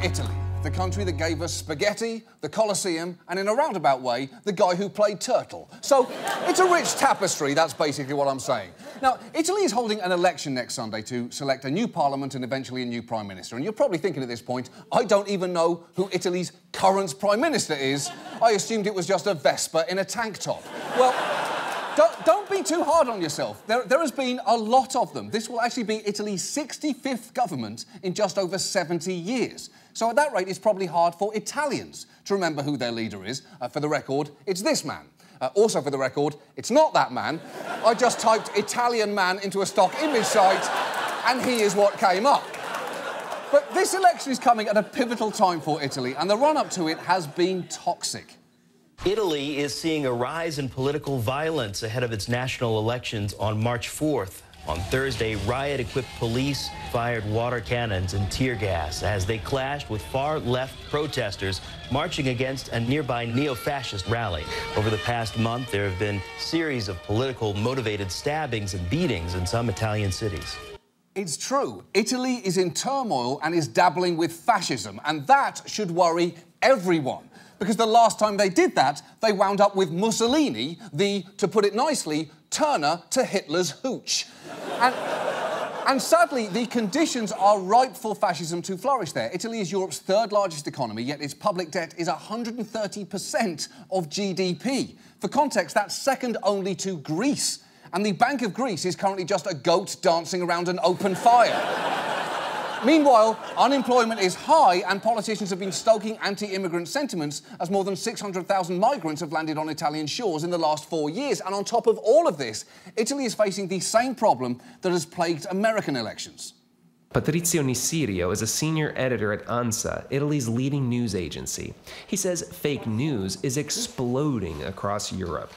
Italy, the country that gave us spaghetti, the Colosseum, and in a roundabout way, the guy who played Turtle. So, it's a rich tapestry, that's basically what I'm saying. Now, Italy is holding an election next Sunday to select a new parliament and eventually a new prime minister. And you're probably thinking at this point, I don't even know who Italy's current prime minister is. I assumed it was just a Vespa in a tank top. Well, don't be too hard on yourself. There has been a lot of them. This will actually be Italy's 65th government in just over 70 years. So at that rate, it's probably hard for Italians to remember who their leader is. For the record, it's this man. Also for the record, it's not that man. I just typed Italian man into a stock image site, and he is what came up. But this election is coming at a pivotal time for Italy, and the run-up to it has been toxic. Italy is seeing a rise in political violence ahead of its national elections on March 4th. On Thursday, riot-equipped police fired water cannons and tear gas as they clashed with far-left protesters marching against a nearby neo-fascist rally. Over the past month, there have been a series of political-motivated stabbings and beatings in some Italian cities. It's true. Italy is in turmoil and is dabbling with fascism, and that should worry everyone. Because the last time they did that, they wound up with Mussolini, the, to put it nicely, Turner to Hitler's hooch. And sadly, the conditions are ripe for fascism to flourish there. Italy is Europe's third largest economy, yet its public debt is 130% of GDP. For context, that's second only to Greece. And the Bank of Greece is currently just a goat dancing around an open fire. Meanwhile, unemployment is high and politicians have been stoking anti-immigrant sentiments as more than 600,000 migrants have landed on Italian shores in the last 4 years. And on top of all of this, Italy is facing the same problem that has plagued American elections. Patrizio Nisirio is a senior editor at ANSA, Italy's leading news agency. He says fake news is exploding across Europe.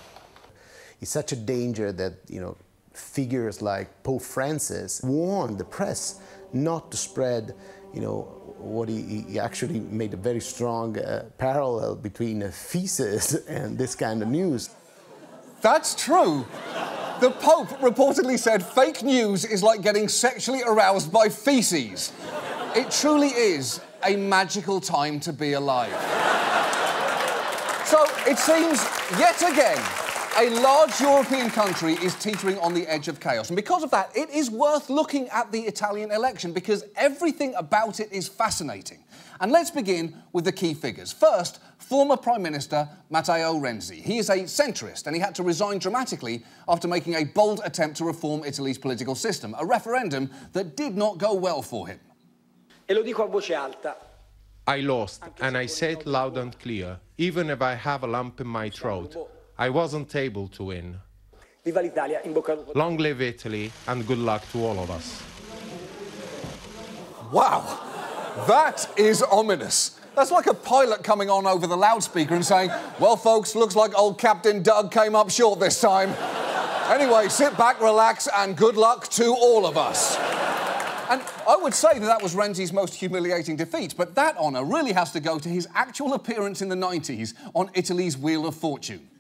It's such a danger that, figures like Pope Francis warned the press not to spread, what he actually made a very strong parallel between feces and this kind of news. That's true. The Pope reportedly said fake news is like getting sexually aroused by feces. It truly is a magical time to be alive. So it seems, yet again, a large European country is teetering on the edge of chaos. And because of that, it is worth looking at the Italian election because everything about it is fascinating. And let's begin with the key figures. First, former Prime Minister Matteo Renzi. He is a centrist and he had to resign dramatically after making a bold attempt to reform Italy's political system, a referendum that did not go well for him. E lo dico a voce alta. I lost, and I say it loud and clear, even if I have a lump in my throat. I wasn't able to win. Viva l'Italia, in bocca al lupo. Long live Italy, and good luck to all of us. Wow, that is ominous. That's like a pilot coming on over the loudspeaker and saying, well, folks, looks like old Captain Doug came up short this time. Anyway, sit back, relax, and good luck to all of us. And I would say that was Renzi's most humiliating defeat, but that honour really has to go to his actual appearance in the 90s on Italy's Wheel of Fortune.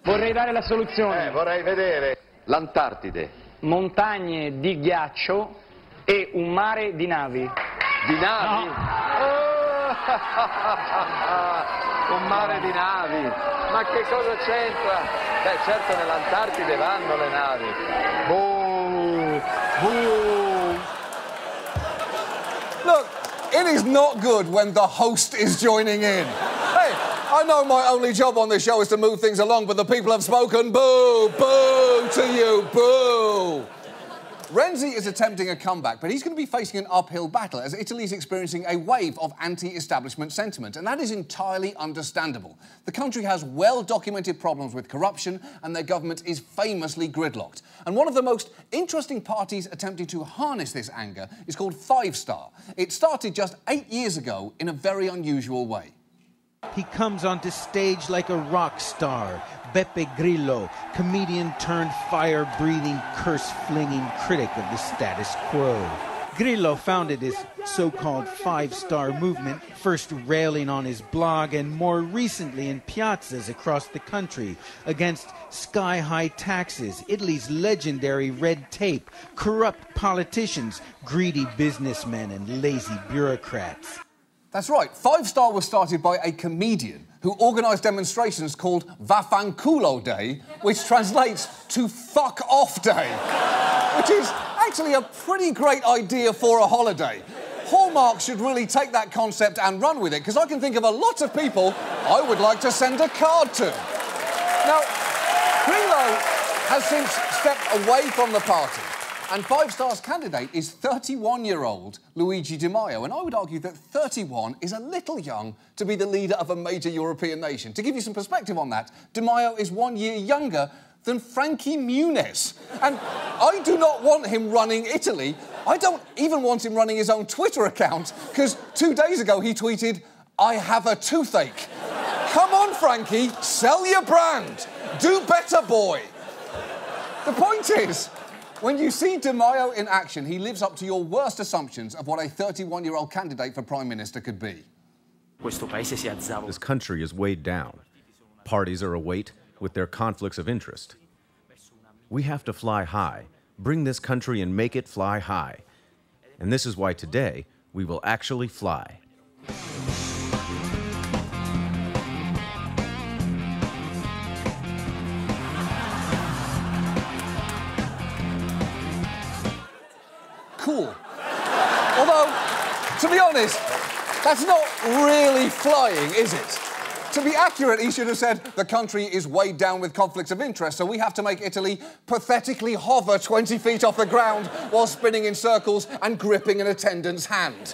Vorrei dare la soluzione. Vorrei vedere l'Antartide. Montagne di ghiaccio e un mare di navi. Di navi? No. Un mare di navi. Ma che cosa c'entra? Beh, certo nell'Antartide vanno le navi. Boom! Boom! Look, it is not good when the host is joining in. Hey, I know my only job on this show is to move things along, but the people have spoken. Boo! Boo to you! Boo! Renzi is attempting a comeback, but he's going to be facing an uphill battle as Italy is experiencing a wave of anti-establishment sentiment, and that is entirely understandable. The country has well-documented problems with corruption, and their government is famously gridlocked. And one of the most interesting parties attempting to harness this anger is called Five Star. It started just 8 years ago in a very unusual way. He comes onto stage like a rock star. Beppe Grillo, comedian turned fire-breathing, curse-flinging critic of the status quo. Grillo founded his so-called five-star movement, first railing on his blog and more recently in piazzas across the country against sky-high taxes, Italy's legendary red tape, corrupt politicians, greedy businessmen and lazy bureaucrats. That's right. Five Star was started by a comedian who organised demonstrations called Vaffanculo Day, which translates to fuck off day, which is actually a pretty great idea for a holiday. Hallmark should really take that concept and run with it, because I can think of a lot of people I would like to send a card to. Now, Grillo has since stepped away from the party, and Five Star's candidate is 31-year-old Luigi Di Maio, and I would argue that 31 is a little young to be the leader of a major European nation. To give you some perspective on that, Di Maio is 1 year younger than Frankie Muniz. And I do not want him running Italy. I don't even want him running his own Twitter account, because 2 days ago he tweeted, "I have a toothache." Come on, Frankie, sell your brand. Do better, boy. The point is, when you see Di Maio in action, he lives up to your worst assumptions of what a 31-year-old candidate for Prime Minister could be. This country is weighed down. Parties are await with their conflicts of interest. We have to fly high, bring this country and make it fly high. And this is why today we will actually fly. Cool. Although, to be honest, that's not really flying, is it? To be accurate, he should have said the country is weighed down with conflicts of interest, so we have to make Italy pathetically hover 20 feet off the ground while spinning in circles and gripping an attendant's hand.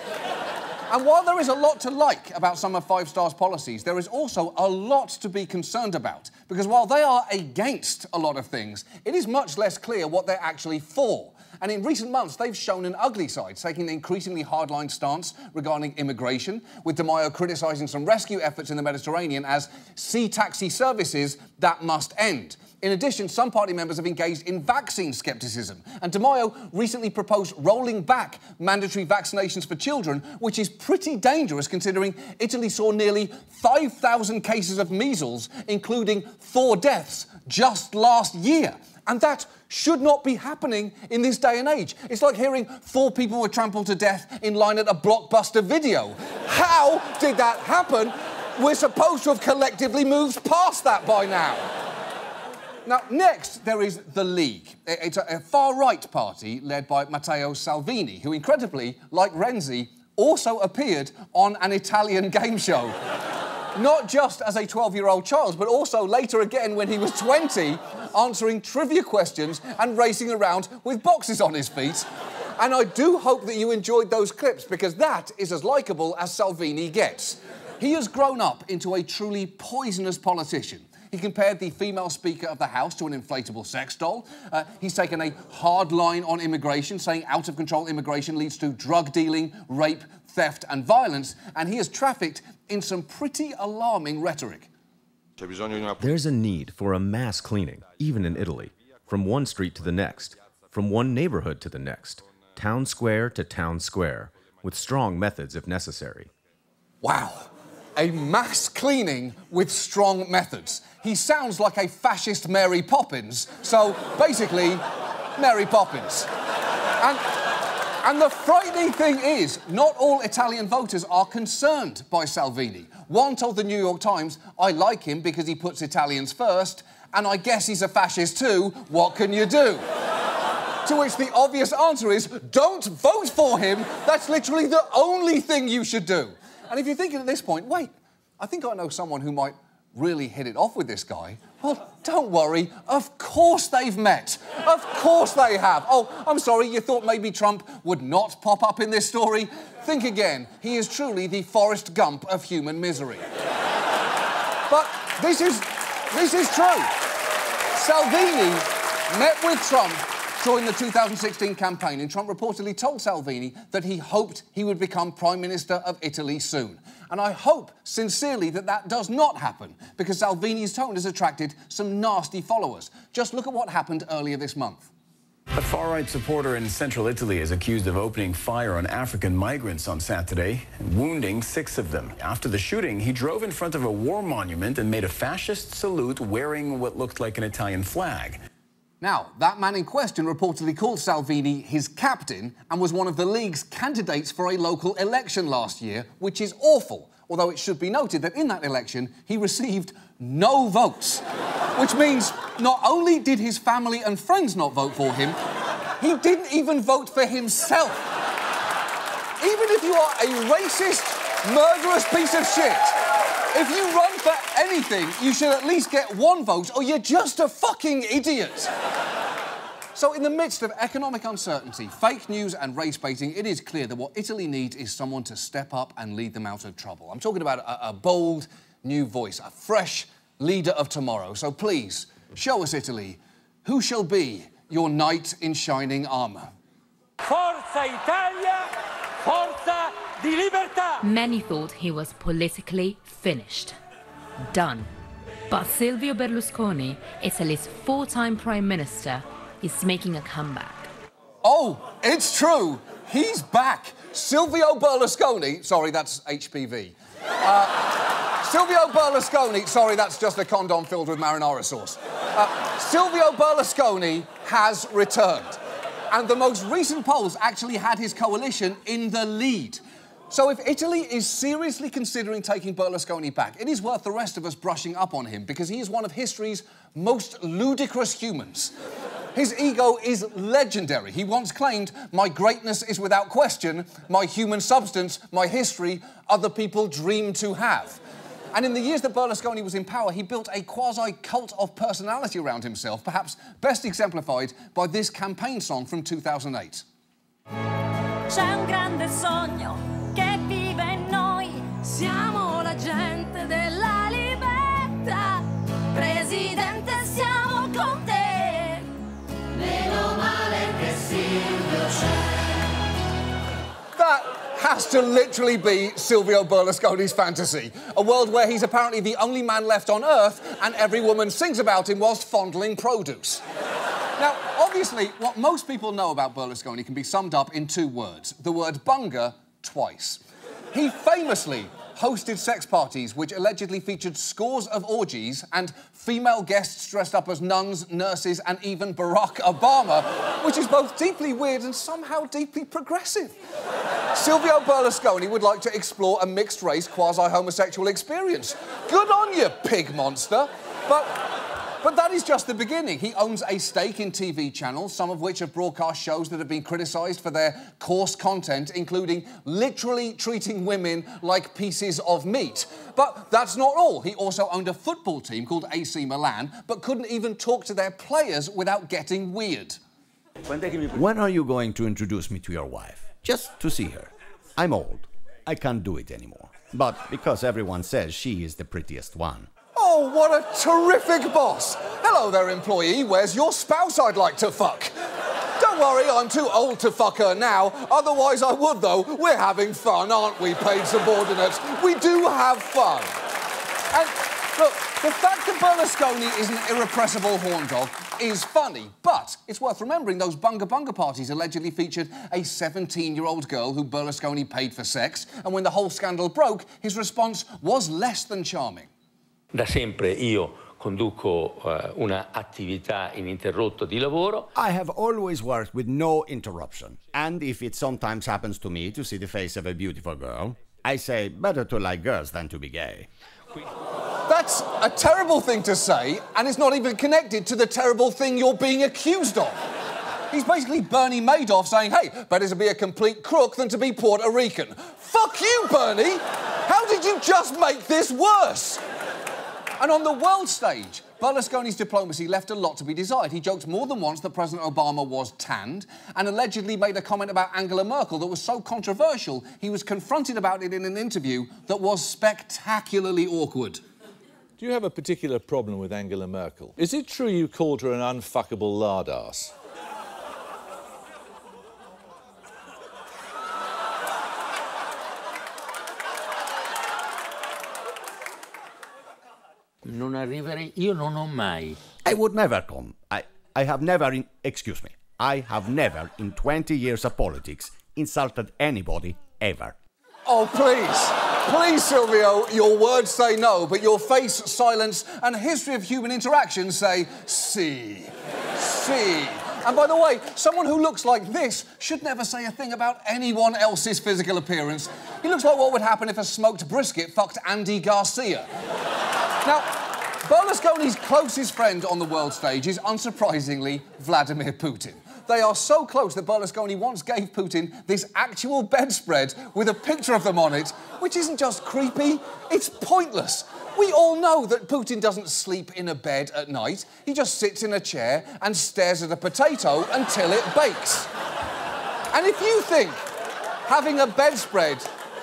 And while there is a lot to like about some of Five Star's policies, there is also a lot to be concerned about, because while they are against a lot of things, it is much less clear what they're actually for. And in recent months, they've shown an ugly side, taking an increasingly hardline stance regarding immigration, with Di Maio criticising some rescue efforts in the Mediterranean as sea taxi services that must end. In addition, some party members have engaged in vaccine scepticism, and Di Maio recently proposed rolling back mandatory vaccinations for children, which is pretty dangerous considering Italy saw nearly 5,000 cases of measles, including 4 deaths, just last year. And that should not be happening in this day and age. It's like hearing 4 people were trampled to death in line at a Blockbuster video. How did that happen? We're supposed to have collectively moved past that by now. Now, next, there is the League. It's a far-right party led by Matteo Salvini, who, incredibly, like Renzi, also appeared on an Italian game show. Not just as a 12-year-old child, but also later again when he was 20, answering trivia questions and racing around with boxes on his feet. And I do hope that you enjoyed those clips, because that is as likeable as Salvini gets. He has grown up into a truly poisonous politician. He compared the female Speaker of the House to an inflatable sex doll. He's taken a hard line on immigration, saying out-of-control immigration leads to drug dealing, rape, theft and violence. And he has trafficked in some pretty alarming rhetoric. There's a need for a mass cleaning, even in Italy, from one street to the next, from one neighborhood to the next, town square to town square, with strong methods if necessary. Wow. A mass cleaning with strong methods. He sounds like a fascist Mary Poppins, so basically, Mary Poppins. And the frightening thing is, not all Italian voters are concerned by Salvini. One told the New York Times, "I like him because he puts Italians first, and I guess he's a fascist too, what can you do?" To which the obvious answer is, don't vote for him. That's literally the only thing you should do. And if you're thinking at this point, wait, I think I know someone who might really hit it off with this guy. Well, don't worry, of course they've met. Of course they have. Oh, I'm sorry, you thought maybe Trump would not pop up in this story? Think again, he is truly the Forrest Gump of human misery. But this is true. Salvini met with Trump during the 2016 campaign, and Trump reportedly told Salvini that he hoped he would become Prime Minister of Italy soon. And I hope, sincerely, that that does not happen, because Salvini's tone has attracted some nasty followers. Just look at what happened earlier this month. A far-right supporter in central Italy is accused of opening fire on African migrants on Saturday and wounding 6 of them. After the shooting, he drove in front of a war monument and made a fascist salute wearing what looked like an Italian flag. Now, that man in question reportedly called Salvini his captain and was one of the league's candidates for a local election last year, which is awful. Although it should be noted that in that election, he received no votes. Which means not only did his family and friends not vote for him, he didn't even vote for himself. Even if you are a racist, murderous piece of shit, if you run for anything, you should at least get one vote or you're just a fucking idiot. So in the midst of economic uncertainty, fake news and race baiting, it is clear that what Italy needs is someone to step up and lead them out of trouble. I'm talking about a bold new voice, a fresh leader of tomorrow. So please, show us, Italy, who shall be your knight in shining armour? Forza Italia, forza di libertà! Many thought he was politically finished. Done. But Silvio Berlusconi, Italy's four-time Prime Minister, is making a comeback. Oh, it's true. He's back. Silvio Berlusconi... Sorry, that's HPV. Silvio Berlusconi... Sorry, that's just a condom filled with marinara sauce. Silvio Berlusconi has returned. And the most recent polls actually had his coalition in the lead. So if Italy is seriously considering taking Berlusconi back, it is worth the rest of us brushing up on him because he is one of history's most ludicrous humans. His ego is legendary. He once claimed, "My greatness is without question, my human substance, my history, other people dream to have." And in the years that Berlusconi was in power, he built a quasi-cult of personality around himself, perhaps best exemplified by this campaign song from 2008. C'è un grande sogno che vive in noi, siamo la gente della libertà, Presidente siamo con te, meno male che Silvio c'è. That has to literally be Silvio Berlusconi's fantasy. A world where he's apparently the only man left on Earth and every woman sings about him whilst fondling produce. Now, obviously, what most people know about Berlusconi can be summed up in two words. The word bunga twice. He famously hosted sex parties which allegedly featured scores of orgies and female guests dressed up as nuns, nurses and even Barack Obama, which is both deeply weird and somehow deeply progressive. Silvio Berlusconi would like to explore a mixed-race, quasi-homosexual experience. Good on you, pig monster. But that is just the beginning. He owns a stake in TV channels, some of which have broadcast shows that have been criticised for their coarse content, including literally treating women like pieces of meat. But that's not all. He also owned a football team called AC Milan, but couldn't even talk to their players without getting weird. When are you going to introduce me to your wife? Just to see her. I'm old. I can't do it anymore. But because everyone says she is the prettiest one. Oh, what a terrific boss! Hello there, employee. Where's your spouse I'd like to fuck? Don't worry, I'm too old to fuck her now. Otherwise I would, though. We're having fun, aren't we, paid subordinates? We do have fun. And, look, the fact that Berlusconi is an irrepressible horn dog is funny, but it's worth remembering those bunga bunga parties allegedly featured a 17-year-old girl who Berlusconi paid for sex, and when the whole scandal broke, his response was less than charming. Da sempre io conduco una attività ininterrotta di lavoro. I have always worked with no interruption. And if it sometimes happens to me to see the face of a beautiful girl, I say better to like girls than to be gay. That's a terrible thing to say, and it's not even connected to the terrible thing you're being accused of. He's basically Bernie Madoff saying, hey, better to be a complete crook than to be Puerto Rican. Fuck you, Bernie! How did you just make this worse? And on the world stage, Berlusconi's diplomacy left a lot to be desired. He joked more than once that President Obama was tanned and allegedly made a comment about Angela Merkel that was so controversial he was confronted about it in an interview that was spectacularly awkward. Do you have a particular problem with Angela Merkel? Is it true you called her an unfuckable lard ass? Non arriverei, io non ho mai. I would never come. I have never, excuse me, I have never in 20 years of politics insulted anybody ever. Oh, please. Please, Silvio, your words say no, but your face, silence and history of human interaction say si. sexy. And by the way, someone who looks like this should never say a thing about anyone else's physical appearance. He looks like what would happen if a smoked brisket fucked Andy Garcia. Now, Berlusconi's closest friend on the world stage is, unsurprisingly, Vladimir Putin. They are so close that Berlusconi once gave Putin this actual bedspread with a picture of them on it, which isn't just creepy, it's pointless. We all know that Putin doesn't sleep in a bed at night. He just sits in a chair and stares at a potato until it bakes. And if you think having a bedspread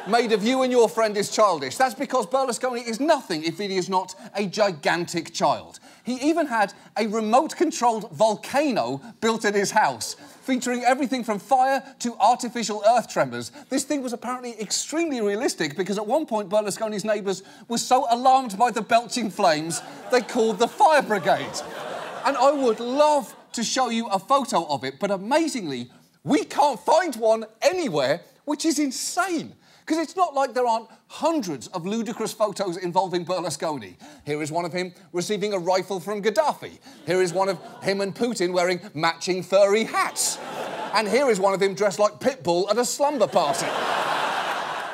made of you and your friend is childish, that's because Berlusconi is nothing if he is not a gigantic child. He even had a remote-controlled volcano built at his house, featuring everything from fire to artificial earth tremors. This thing was apparently extremely realistic because at one point Berlusconi's neighbours were so alarmed by the belching flames they called the Fire Brigade. And I would love to show you a photo of it, but amazingly, we can't find one anywhere, which is insane. Because it's not like there aren't hundreds of ludicrous photos involving Berlusconi. Here is one of him receiving a rifle from Gaddafi. Here is one of him and Putin wearing matching furry hats. And here is one of him dressed like Pitbull at a slumber party.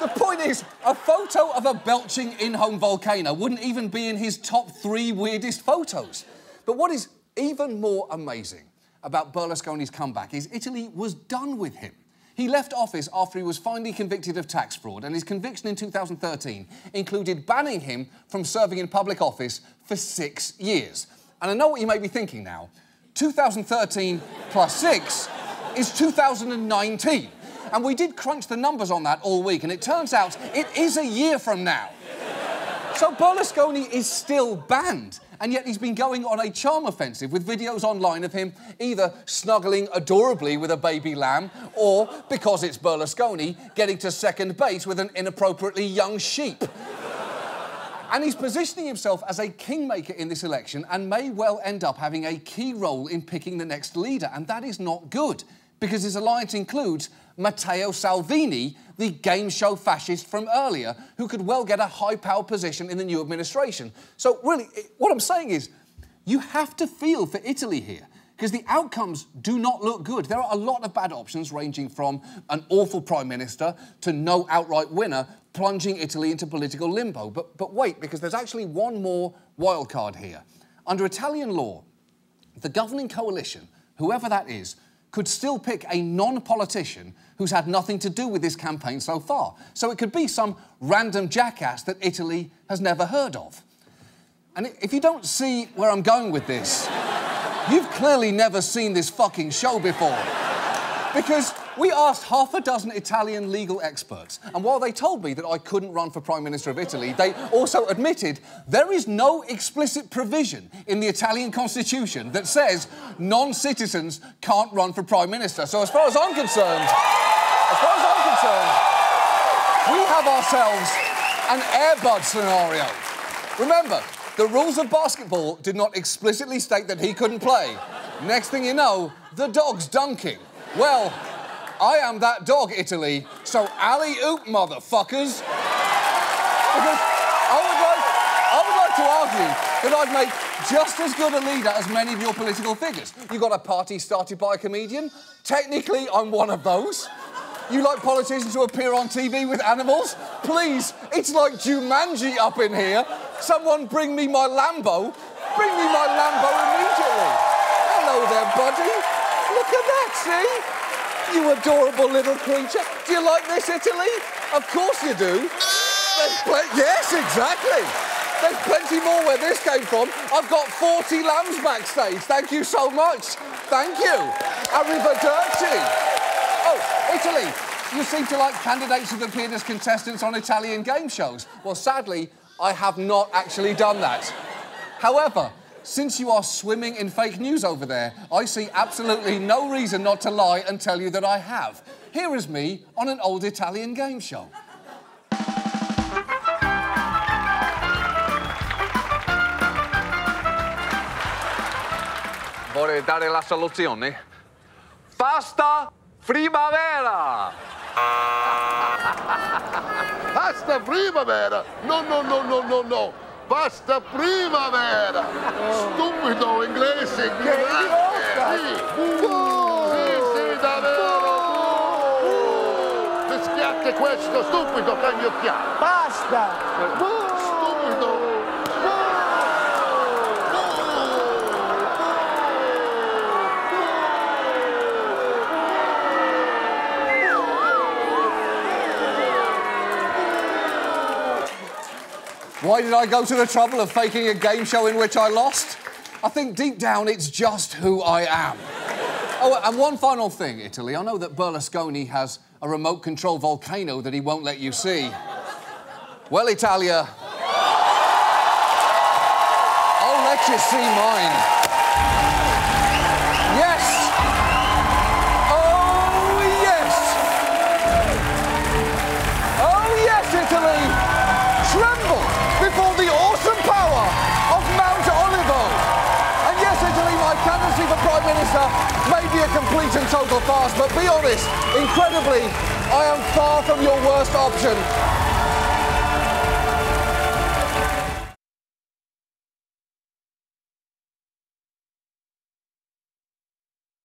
The point is, a photo of a belching in-home volcano wouldn't even be in his top 3 weirdest photos. But what is even more amazing about Berlusconi's comeback is Italy was done with him. He left office after he was finally convicted of tax fraud, and his conviction in 2013 included banning him from serving in public office for 6 years. And I know what you may be thinking now. 2013 plus 6 is 2019. And we did crunch the numbers on that all week, and it turns out it is a year from now. So Berlusconi is still banned, and yet he's been going on a charm offensive with videos online of him either snuggling adorably with a baby lamb or, because it's Berlusconi, getting to second base with an inappropriately young sheep. And he's positioning himself as a kingmaker in this election and may well end up having a key role in picking the next leader, and that is not good, because his alliance includes Matteo Salvini, the game show fascist from earlier, who could well get a high-powered position in the new administration. So, really, what I'm saying is, you have to feel for Italy here, because the outcomes do not look good. There are a lot of bad options, ranging from an awful prime minister to no outright winner, plunging Italy into political limbo. But wait, because there's actually one more wild card here. Under Italian law, the governing coalition, whoever that is, could still pick a non-politician who's had nothing to do with this campaign so far. So it could be some random jackass that Italy has never heard of. And if you don't see where I'm going with this, you've clearly never seen this fucking show before. Because we asked half a dozen Italian legal experts, and while they told me that I couldn't run for Prime Minister of Italy, they also admitted there is no explicit provision in the Italian constitution that says non-citizens can't run for Prime Minister. So as far as I'm concerned, we have ourselves an Air Bud scenario. Remember, the rules of basketball did not explicitly state that he couldn't play. Next thing you know, the dog's dunking. Well, I am that dog, Italy, so alley-oop, motherfuckers. Because I would like to argue that I'd make just as good a leader as many of your political figures. You got a party started by a comedian? Technically, I'm one of those. You like politicians who appear on TV with animals? Please, it's like Jumanji up in here. Someone bring me my Lambo. Bring me my Lambo immediately. Hello there, buddy. Look at that, see? You adorable little creature. Do you like this, Italy? Of course you do. Yes, exactly. There's plenty more where this came from. I've got 40 lambs backstage. Thank you so much. Thank you. Arrivederci. Oh, Italy. You seem to like candidates who've appeared as contestants on Italian game shows. Well, sadly, I have not actually done that. However, since you are swimming in fake news over there, I see absolutely no reason not to lie and tell you that I have. Here is me on an old Italian game show. Vorrei dare la soluzione. Pasta primavera! Pasta primavera! No, no, no, no, no, no! Pasta primavera! Stupido inglese, ignorante! Sì, davvero! Fischiate questo stupido cagnocchiato! Basta! Stupido! Why did I go to the trouble of faking a game show in which I lost? I think deep down it's just who I am. Oh, and one final thing, Italy. I know that Berlusconi has a remote-control volcano that he won't let you see. Well, Italia, I'll let you see mine. Yes! Oh, yes! Oh, yes, Italy! Tremble before the awesome power of Mount Olivo. And yes, Italy, my candidacy for Prime Minister may be a complete and total farce, but be honest, incredibly, I am far from your worst option.